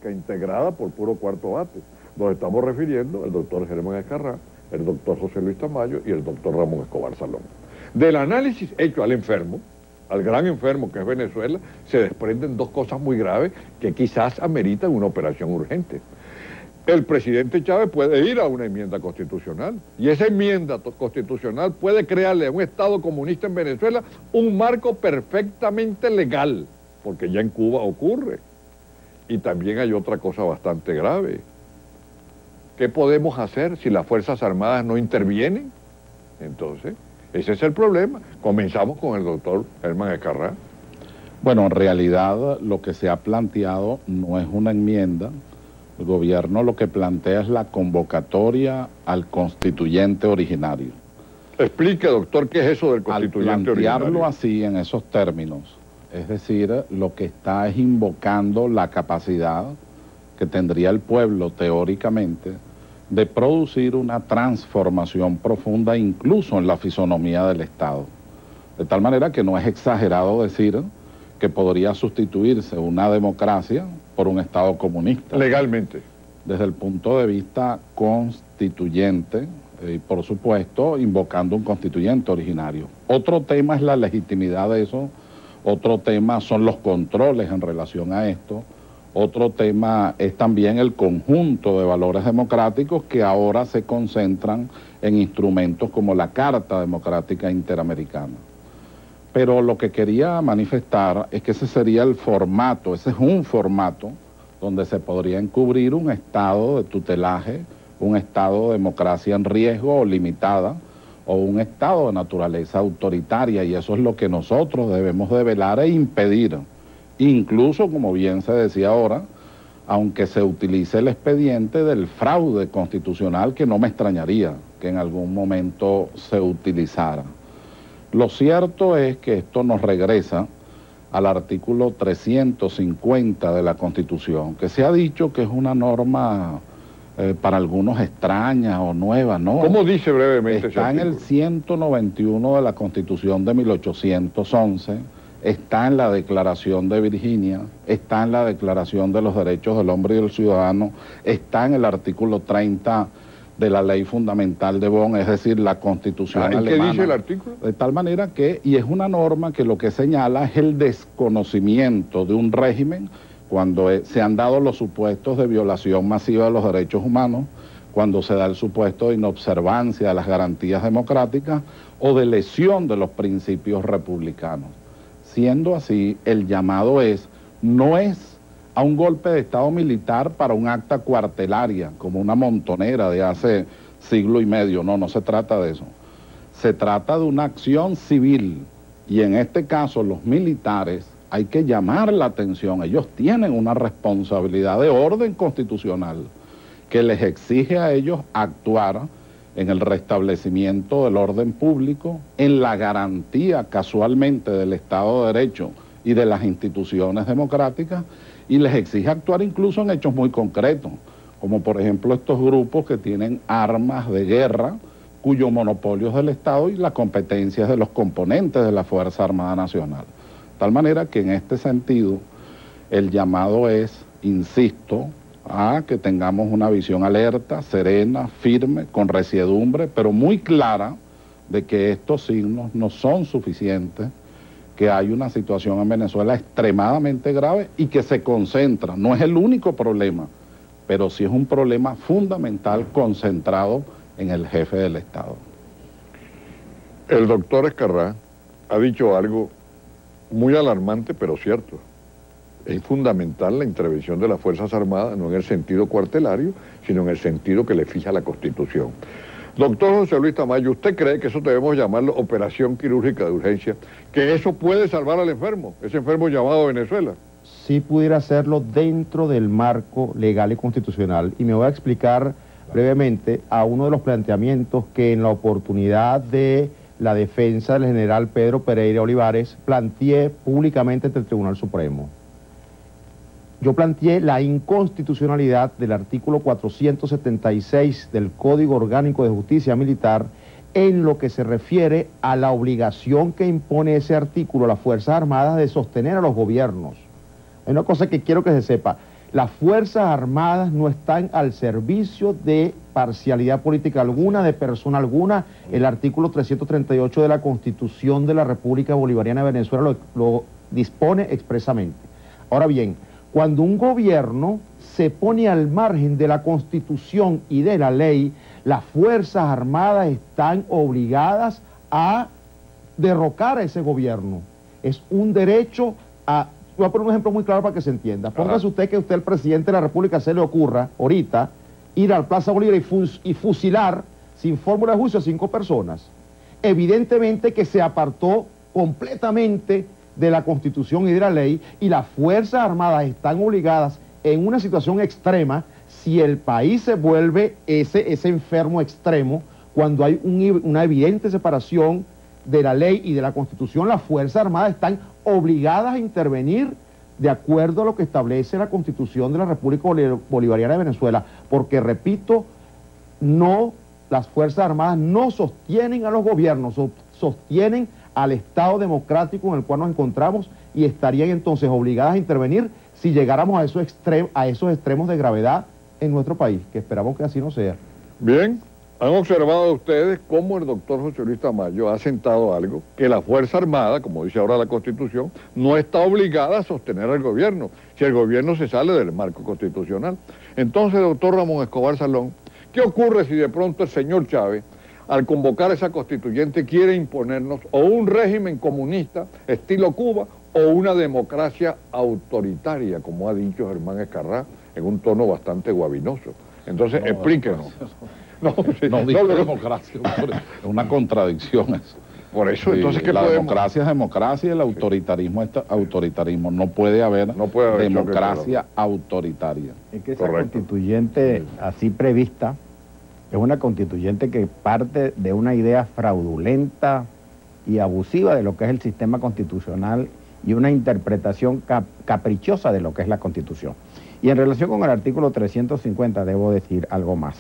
política integrada por puro cuarto bate. Nos estamos refiriendo al doctor Germán Escarrá, el doctor José Luis Tamayo y el doctor Ramón Escobar Salón. Del análisis hecho al enfermo, al gran enfermo que es Venezuela, se desprenden dos cosas muy graves que quizás ameritan una operación urgente. El presidente Chávez puede ir a una enmienda constitucional y esa enmienda constitucional puede crearle a un Estado comunista en Venezuela un marco perfectamente legal, porque ya en Cuba ocurre. Y también hay otra cosa bastante grave. ¿Qué podemos hacer si las Fuerzas Armadas no intervienen? Entonces, ese es el problema. Comenzamos con el doctor Germán Escarrá. Bueno, en realidad lo que se ha planteado no es una enmienda. El gobierno lo que plantea es la convocatoria al constituyente originario. Explique, doctor, qué es eso del constituyente originario. Al plantearlo así, en esos términos, es decir, lo que está es invocando la capacidad que tendría el pueblo, teóricamente, de producir una transformación profunda incluso en la fisonomía del Estado. De tal manera que no es exagerado decir que podría sustituirse una democracia por un Estado comunista. Legalmente. Desde el punto de vista constituyente, y por supuesto, invocando un constituyente originario. Otro tema es la legitimidad de eso, otro tema son los controles en relación a esto, otro tema es también el conjunto de valores democráticos que ahora se concentran en instrumentos como la Carta Democrática Interamericana. Pero lo que quería manifestar es que ese sería el formato, ese es un formato donde se podría encubrir un estado de tutelaje, un estado de democracia en riesgo o limitada, o un estado de naturaleza autoritaria, y eso es lo que nosotros debemos de velar e impedir. Incluso, como bien se decía ahora, aunque se utilice el expediente del fraude constitucional, que no me extrañaría que en algún momento se utilizara. Lo cierto es que esto nos regresa al artículo 350 de la Constitución, que se ha dicho que es una norma para algunos extraña o nueva, ¿no? ¿Cómo dice brevemente? Está en el 191 de la Constitución de 1811, está en la Declaración de Virginia, está en la Declaración de los Derechos del Hombre y del Ciudadano, está en el artículo 30 de la Ley Fundamental de Bonn, es decir, la Constitución alemana. ¿Y qué dice el artículo? De tal manera que, y es una norma que lo que señala es el desconocimiento de un régimen cuando se han dado los supuestos de violación masiva de los derechos humanos, cuando se da el supuesto de inobservancia de las garantías democráticas o de lesión de los principios republicanos. Siendo así, el llamado no es a un golpe de Estado militar para un acta cuartelaria, como una montonera de hace siglo y medio. No, no se trata de eso. Se trata de una acción civil, y en este caso los militares hay que llamar la atención. Ellos tienen una responsabilidad de orden constitucional que les exige a ellos actuar en el restablecimiento del orden público, en la garantía casualmente del Estado de Derecho y de las instituciones democráticas, y les exige actuar incluso en hechos muy concretos, como por ejemplo estos grupos que tienen armas de guerra, cuyo monopolio es del Estado y la competencia es de los componentes de la Fuerza Armada Nacional. De tal manera que en este sentido el llamado es, insisto, a que tengamos una visión alerta, serena, firme, con resiedumbre, pero muy clara de que estos signos no son suficientes, que hay una situación en Venezuela extremadamente grave y que se concentra, no es el único problema, pero sí es un problema fundamental concentrado en el jefe del Estado. El doctor Escarrá ha dicho algo muy alarmante, pero cierto. Es fundamental la intervención de las Fuerzas Armadas, no en el sentido cuartelario, sino en el sentido que le fija la Constitución. Doctor José Luis Tamayo, ¿usted cree que eso debemos llamarlo operación quirúrgica de urgencia? ¿Que eso puede salvar al enfermo, ese enfermo llamado Venezuela? Sí pudiera hacerlo dentro del marco legal y constitucional. Y me voy a explicar brevemente a uno de los planteamientos que en la oportunidad de la defensa del general Pedro Pereira Olivares planteé públicamente ante el Tribunal Supremo. Yo planteé la inconstitucionalidad del artículo 476 del Código Orgánico de Justicia Militar en lo que se refiere a la obligación que impone ese artículo a las Fuerzas Armadas de sostener a los gobiernos. Hay una cosa que quiero que se sepa. Las Fuerzas Armadas no están al servicio de parcialidad política alguna, de persona alguna. El artículo 338 de la Constitución de la República Bolivariana de Venezuela lo dispone expresamente. Ahora bien, cuando un gobierno se pone al margen de la Constitución y de la ley, las Fuerzas Armadas están obligadas a derrocar a ese gobierno. Es un derecho a... Voy a poner un ejemplo muy claro para que se entienda. Póngase usted que usted, el presidente de la República, se le ocurra ahorita ir al Plaza Bolívar y fusilar sin fórmula de juicio a 5 personas. Evidentemente que se apartó completamente de la Constitución y de la ley, y las Fuerzas Armadas están obligadas en una situación extrema, si el país se vuelve ese enfermo extremo, cuando hay una evidente separación de la ley y de la Constitución, las Fuerzas Armadas están obligadas a intervenir de acuerdo a lo que establece la Constitución de la República Bolivariana de Venezuela, porque, repito, las Fuerzas Armadas no sostienen a los gobiernos, sostienen al Estado democrático en el cual nos encontramos, y estarían entonces obligadas a intervenir si llegáramos a esos extremos de gravedad en nuestro país, que esperamos que así no sea. Bien, han observado ustedes cómo el doctor José Luis Tamayo ha sentado algo, que la Fuerza Armada, como dice ahora la Constitución, no está obligada a sostener al gobierno, si el gobierno se sale del marco constitucional. Entonces, doctor Ramón Escobar Salón, ¿qué ocurre si de pronto el señor Chávez, al convocar a esa constituyente, quiere imponernos o un régimen comunista estilo Cuba o una democracia autoritaria, como ha dicho Germán Escarrá, en un tono bastante guabinoso? Entonces, explíquenos. No digo democracia, es una contradicción eso. Por eso, Sí, entonces, ¿qué la podemos? democracia es democracia y el autoritarismo es autoritarismo. No puede haber democracia autoritaria. Es que esa Correcto. constituyente así prevista es una constituyente que parte de una idea fraudulenta y abusiva de lo que es el sistema constitucional y una interpretación caprichosa de lo que es la Constitución. Y en relación con el artículo 350 debo decir algo más.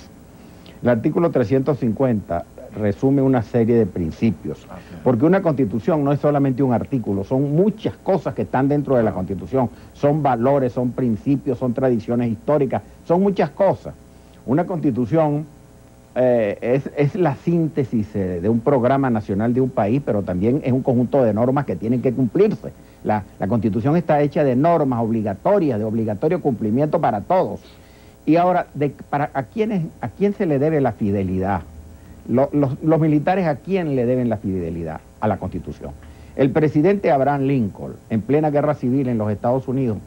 El artículo 350 resume una serie de principios, porque una Constitución no es solamente un artículo, son muchas cosas que están dentro de la Constitución, son valores, son principios, son tradiciones históricas, son muchas cosas. Una Constitución es la síntesis de un programa nacional de un país, pero también es un conjunto de normas que tienen que cumplirse. La Constitución está hecha de normas obligatorias, de obligatorio cumplimiento para todos. Y ahora, ¿a quién se le debe la fidelidad? Los militares, ¿a quién le deben la fidelidad? A la Constitución. El presidente Abraham Lincoln, en plena guerra civil en los Estados Unidos,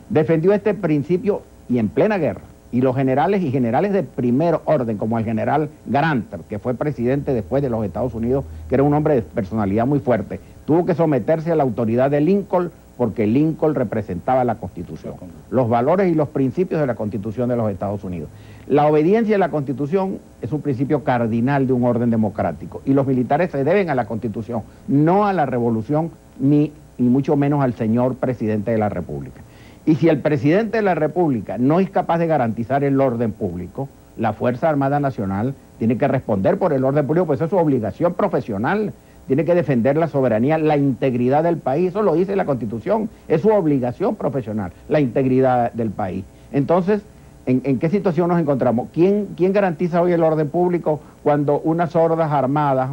defendió este principio y en plena guerra. Y los generales y generales de primer orden, como el general Grant, que fue presidente después de los Estados Unidos, que era un hombre de personalidad muy fuerte, tuvo que someterse a la autoridad de Lincoln porque Lincoln representaba la Constitución, los valores y los principios de la Constitución de los Estados Unidos. La obediencia a la Constitución es un principio cardinal de un orden democrático y los militares se deben a la Constitución, no a la revolución ni mucho menos al señor presidente de la República. Y si el presidente de la República no es capaz de garantizar el orden público, la Fuerza Armada Nacional tiene que responder por el orden público, pues eso es su obligación profesional. Tiene que defender la soberanía, la integridad del país, eso lo dice la Constitución, es su obligación profesional, la integridad del país. Entonces, ¿en qué situación nos encontramos? ¿Quién garantiza hoy el orden público cuando unas hordas armadas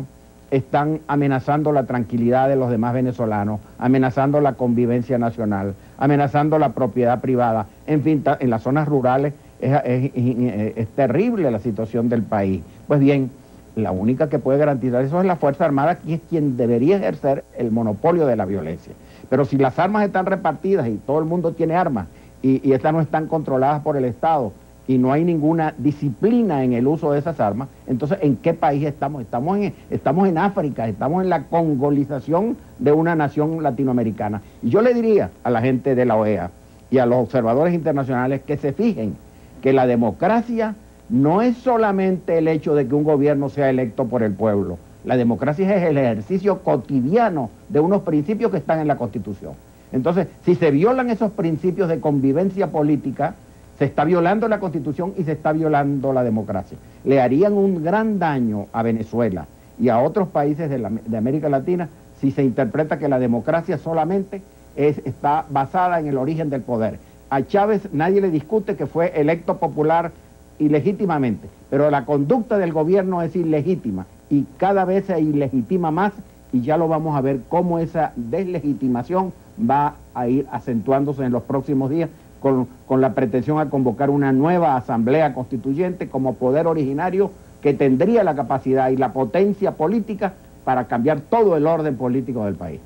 están amenazando la tranquilidad de los demás venezolanos, amenazando la convivencia nacional, amenazando la propiedad privada? En fin, en las zonas rurales es terrible la situación del país. Pues bien, la única que puede garantizar eso es la Fuerza Armada, que es quien debería ejercer el monopolio de la violencia. Pero si las armas están repartidas y todo el mundo tiene armas y estas no están controladas por el Estado y no hay ninguna disciplina en el uso de esas armas, entonces ¿en qué país estamos? Estamos en África, estamos en la congolización de una nación latinoamericana. Y yo le diría a la gente de la OEA y a los observadores internacionales que se fijen que la democracia no es solamente el hecho de que un gobierno sea electo por el pueblo. La democracia es el ejercicio cotidiano de unos principios que están en la Constitución. Entonces, si se violan esos principios de convivencia política, se está violando la Constitución y se está violando la democracia. Le harían un gran daño a Venezuela y a otros países de América Latina si se interpreta que la democracia solamente está basada en el origen del poder. A Chávez nadie le discute que fue electo popular ilegítimamente, pero la conducta del gobierno es ilegítima y cada vez se ilegitima más, y ya lo vamos a ver cómo esa deslegitimación va a ir acentuándose en los próximos días con la pretensión a convocar una nueva asamblea constituyente como poder originario que tendría la capacidad y la potencia política para cambiar todo el orden político del país.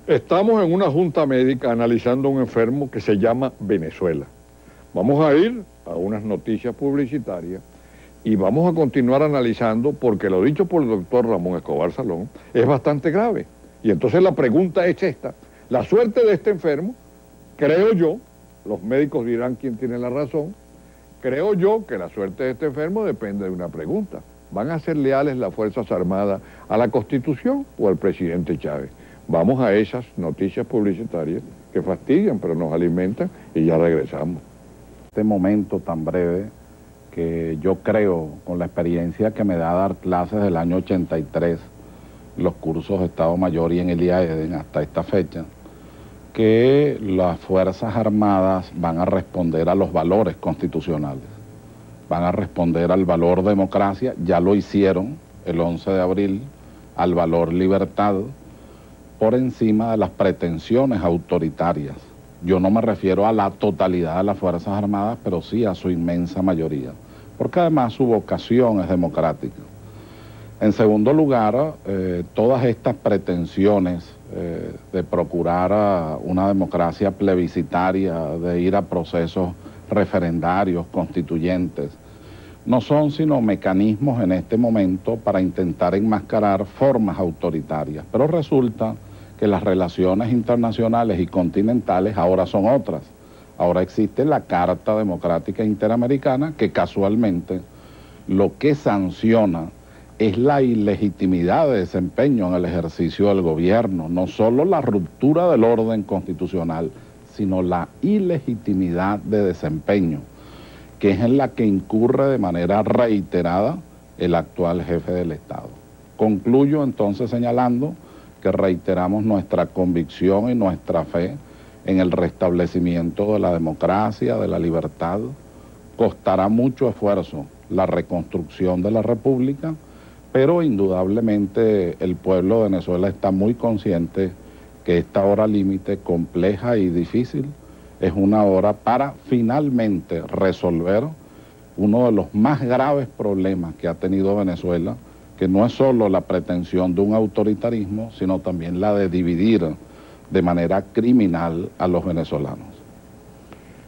Estamos en una junta médica analizando un enfermo que se llama Venezuela. Vamos a ir a unas noticias publicitarias y vamos a continuar analizando, porque lo dicho por el doctor Ramón Escobar Salón es bastante grave. Y entonces la pregunta es esta: la suerte de este enfermo, creo yo, los médicos dirán quién tiene la razón, creo yo que la suerte de este enfermo depende de una pregunta: ¿van a ser leales las Fuerzas Armadas a la Constitución o al presidente Chávez? Vamos a esas noticias publicitarias que fastidian pero nos alimentan y ya regresamos. Este momento tan breve, que yo creo, con la experiencia que me da dar clases del año 83, los cursos de Estado Mayor y en el IAEDEN hasta esta fecha, que las Fuerzas Armadas van a responder a los valores constitucionales, van a responder al valor democracia, ya lo hicieron el 11 de abril, al valor libertad, por encima de las pretensiones autoritarias. Yo no me refiero a la totalidad de las Fuerzas Armadas, pero sí a su inmensa mayoría, porque además su vocación es democrática. En segundo lugar, todas estas pretensiones de procurar una democracia plebiscitaria, de ir a procesos referendarios, constituyentes, no son sino mecanismos en este momento para intentar enmascarar formas autoritarias, pero resulta que las relaciones internacionales y continentales ahora son otras. Ahora existe la Carta Democrática Interamericana, que casualmente lo que sanciona es la ilegitimidad de desempeño en el ejercicio del gobierno, no solo la ruptura del orden constitucional, sino la ilegitimidad de desempeño, que es en la que incurre de manera reiterada el actual jefe del Estado. Concluyo entonces señalando que reiteramos nuestra convicción y nuestra fe en el restablecimiento de la democracia, de la libertad. Costará mucho esfuerzo la reconstrucción de la República, pero indudablemente el pueblo de Venezuela está muy consciente que esta hora límite, compleja y difícil, es una hora para finalmente resolver uno de los más graves problemas que ha tenido Venezuela, que no es solo la pretensión de un autoritarismo, sino también la de dividir de manera criminal a los venezolanos.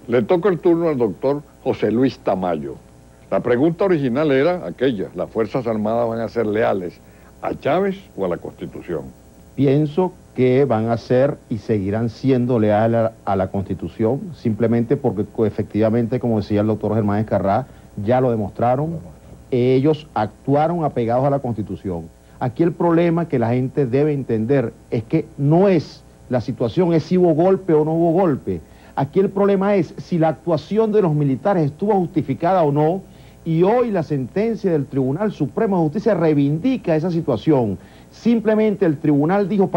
Le toca el turno al doctor José Luis Tamayo. La pregunta original era aquella: ¿las Fuerzas Armadas van a ser leales a Chávez o a la Constitución? Pienso que van a ser y seguirán siendo leales a la Constitución, simplemente porque efectivamente, como decía el doctor Germán Escarrá, ya lo demostraron. Ellos actuaron apegados a la Constitución. Aquí el problema que la gente debe entender es que no es la situación, es si hubo golpe o no hubo golpe. Aquí el problema es si la actuación de los militares estuvo justificada o no, y hoy la sentencia del Tribunal Supremo de Justicia reivindica esa situación. Simplemente el tribunal dijo,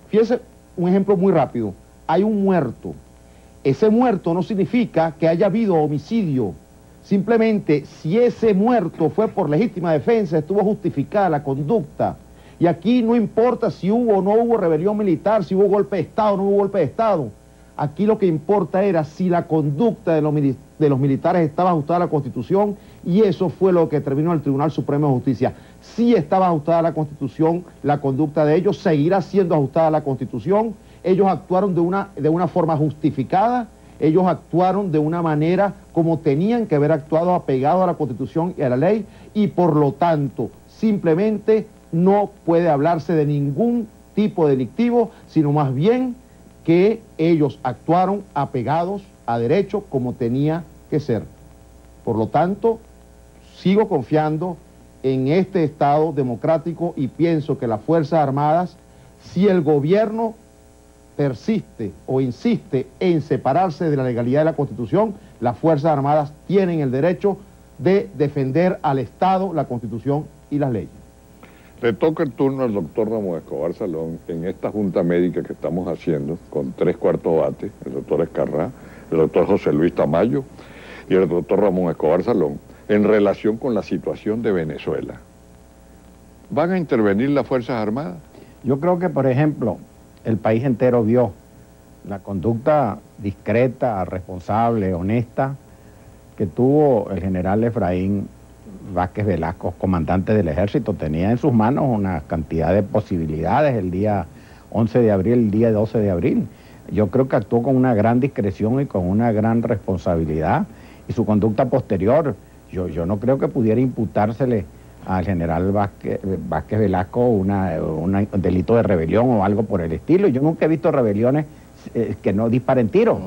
fíjese un ejemplo muy rápido: hay un muerto. Ese muerto no significa que haya habido homicidio. Simplemente, si ese muerto fue por legítima defensa, estuvo justificada la conducta. Y aquí no importa si hubo o no hubo rebelión militar, si hubo golpe de Estado o no hubo golpe de Estado. Aquí lo que importa era si la conducta de los militares estaba ajustada a la Constitución, y eso fue lo que determinó el Tribunal Supremo de Justicia. Si estaba ajustada a la Constitución, la conducta de ellos seguirá siendo ajustada a la Constitución. Ellos actuaron de una forma justificada. Ellos actuaron de una manera como tenían que haber actuado, apegados a la Constitución y a la ley, y por lo tanto, simplemente no puede hablarse de ningún tipo delictivo, sino más bien que ellos actuaron apegados a derecho como tenía que ser. Por lo tanto, sigo confiando en este Estado democrático y pienso que las Fuerzas Armadas, si el gobierno persiste o insiste en separarse de la legalidad de la Constitución, las Fuerzas Armadas tienen el derecho de defender al Estado, la Constitución y las leyes. Le toca el turno al doctor Ramón Escobar Salón en esta junta médica que estamos haciendo con 3/4 bate, el doctor Escarrá, el doctor José Luis Tamayo y el doctor Ramón Escobar Salón, en relación con la situación de Venezuela. ¿Van a intervenir las Fuerzas Armadas? Yo creo que, por ejemplo, el país entero vio la conducta discreta, responsable, honesta que tuvo el general Efraín Vázquez Velasco, comandante del ejército. Tenía en sus manos una cantidad de posibilidades el día 11 de abril, el día 12 de abril. Yo creo que actuó con una gran discreción y con una gran responsabilidad. Y su conducta posterior, yo no creo que pudiera imputársele al general Vázquez Velasco un delito de rebelión o algo por el estilo. Yo nunca he visto rebeliones que no disparen tiros.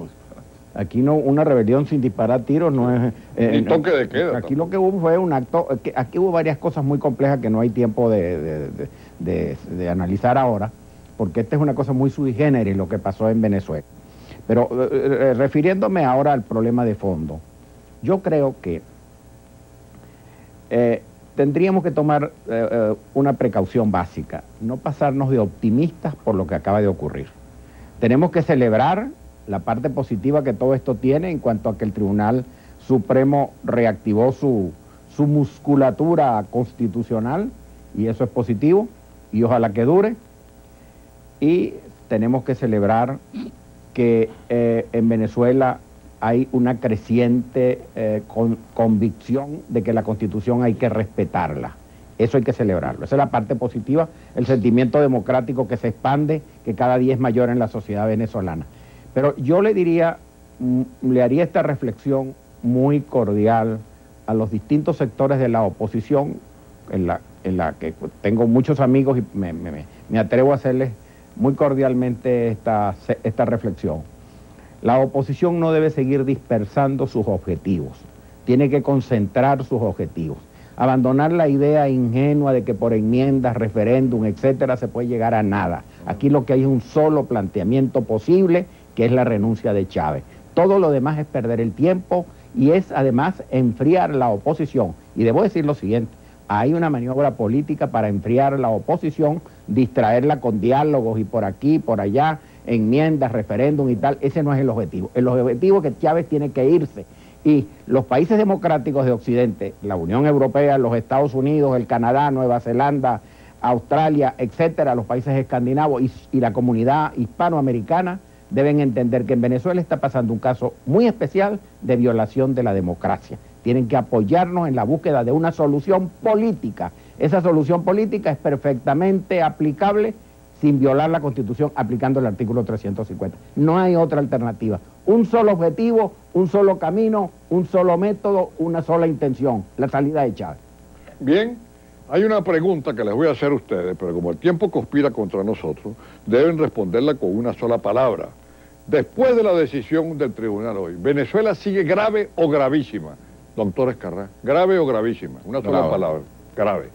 Aquí no, una rebelión sin disparar tiros no es... Ni toque de queda. Aquí lo que hubo fue un acto... Aquí hubo varias cosas muy complejas que no hay tiempo de analizar ahora, porque esta es una cosa muy sui generis lo que pasó en Venezuela. Pero refiriéndome ahora al problema de fondo, yo creo que tendríamos que tomar una precaución básica, no pasarnos de optimistas por lo que acaba de ocurrir. Tenemos que celebrar la parte positiva que todo esto tiene en cuanto a que el Tribunal Supremo reactivó su musculatura constitucional, y eso es positivo, y ojalá que dure. Y tenemos que celebrar que en Venezuela hay una creciente convicción de que la Constitución hay que respetarla. Eso hay que celebrarlo. Esa es la parte positiva, el sentimiento democrático que se expande, que cada día es mayor en la sociedad venezolana. Pero yo le diría, le haría esta reflexión muy cordial a los distintos sectores de la oposición, en la que tengo muchos amigos y me atrevo a hacerles muy cordialmente esta reflexión. La oposición no debe seguir dispersando sus objetivos, tiene que concentrar sus objetivos, abandonar la idea ingenua de que por enmiendas, referéndum, etcétera, se puede llegar a nada. Aquí lo que hay es un solo planteamiento posible, que es la renuncia de Chávez. Todo lo demás es perder el tiempo y es además enfriar la oposición. Y debo decir lo siguiente, hay una maniobra política para enfriar la oposición, distraerla con diálogos y por aquí, por allá, enmiendas, referéndum y tal. Ese no es el objetivo. El objetivo es que Chávez tiene que irse. Y los países democráticos de Occidente, la Unión Europea, los Estados Unidos, el Canadá, Nueva Zelanda, Australia, etcétera, los países escandinavos y la comunidad hispanoamericana deben entender que en Venezuela está pasando un caso muy especial de violación de la democracia. Tienen que apoyarnos en la búsqueda de una solución política. Esa solución política es perfectamente aplicable sin violar la Constitución, aplicando el artículo 350. No hay otra alternativa. Un solo objetivo, un solo camino, un solo método, una sola intención, la salida de Chávez. Bien, hay una pregunta que les voy a hacer a ustedes, pero como el tiempo conspira contra nosotros, deben responderla con una sola palabra. Después de la decisión del tribunal hoy, ¿Venezuela sigue grave o gravísima? Doctor Escarrá, ¿grave o gravísima? Una sola palabra, grave.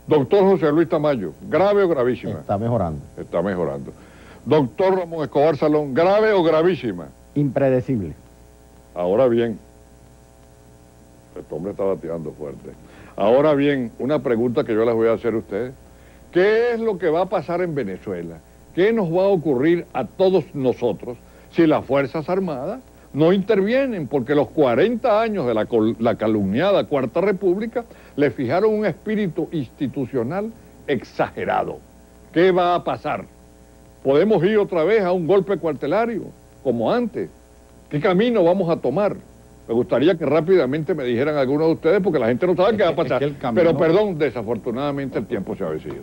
Doctor José Luis Tamayo, ¿grave o gravísima? Está mejorando. Está mejorando. Doctor Ramón Escobar Salón, ¿grave o gravísima? Impredecible. Ahora bien, este hombre está bateando fuerte. Ahora bien, una pregunta que yo les voy a hacer a ustedes. ¿Qué es lo que va a pasar en Venezuela? ¿Qué nos va a ocurrir a todos nosotros si las Fuerzas Armadas no intervienen? Porque los 40 años de la calumniada Cuarta República le fijaron un espíritu institucional exagerado. ¿Qué va a pasar? ¿Podemos ir otra vez a un golpe cuartelario, como antes? ¿Qué camino vamos a tomar? Me gustaría que rápidamente me dijeran algunos de ustedes, porque la gente no sabe qué va a pasar. Pero perdón, desafortunadamente el tiempo se ha vencido.